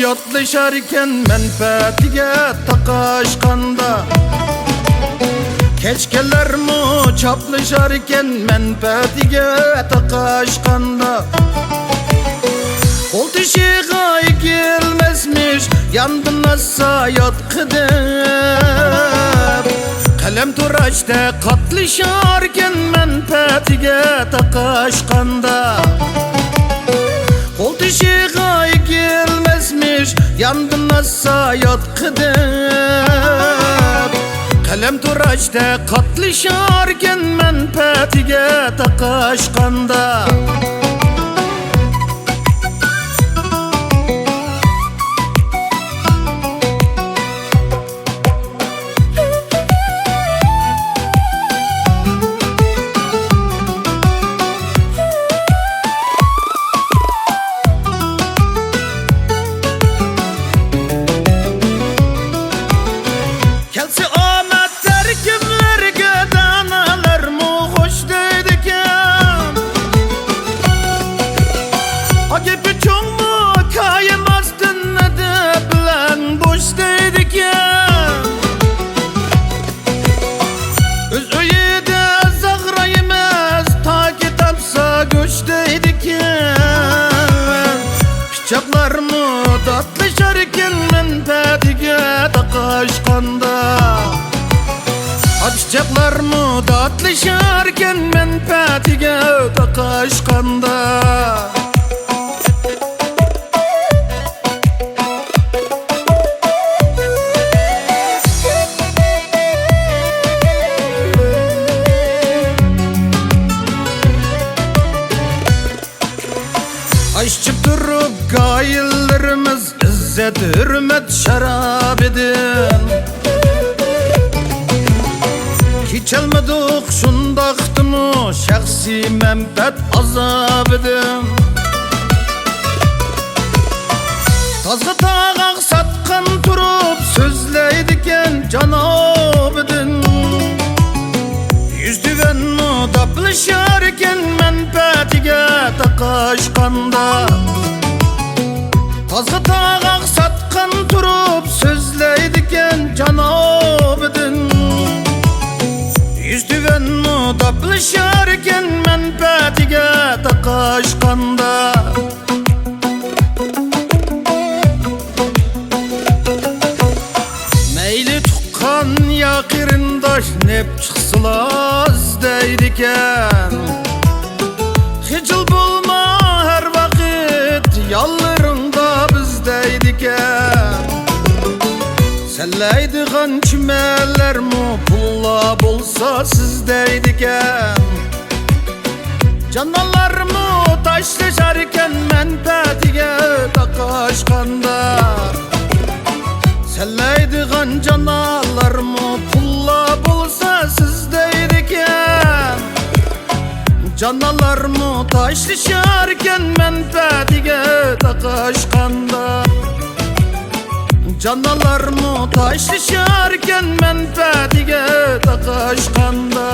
yotlaşarken menfaatiga taqashqanda, kechgalarmi choplasharkan menfaatiga taqashqanda, qo'l teshig'i kelmasmish yondan asayot qidib, qalam turashda qatlasharkan menfaatiga taqashqanda, qo'l teshig'i kelmasmish yondan asayot qidib, qalam turashda qatlasharkan menfaatiga taqashqanda. Pichaqlarmi tatlasharkan menfaatiga taqashqanda, pichaqlarmi tatlasharkan menfaatiga taqashqanda. Aşçıp durup gayillerimiz izzet, hürmet, şarap edin. Kechelmedik şundaqdimi şahsi menfaat azab edin. Tazgı tağaq satqan turup sözleydiken janob edin. Yüzdüvenmi daplasharkan menfaatiga taqashqanda, tazgı tağaq satqan turup sözleydiken janob edin. Yüzdüvenmi daplasharkan menfaatiga taqashqanda. Meyli tuqqan ya qirindosh nep chiqsilar deydiken, hicil bo'lma har vaqt yollaringda bizdaydiken, sallaydigan chimallarmi pulla bo'lsa sizdaydiken, jonlarmi tashlasharkan menfaatiga taqashqanda, sallaydigan jonlarmi pulla bo'lsa sizdaydiken, jonlarmi tashlasharkan menfaatiga taqashqanda, jonlarmi tashlasharkan menfaatiga taqashqanda.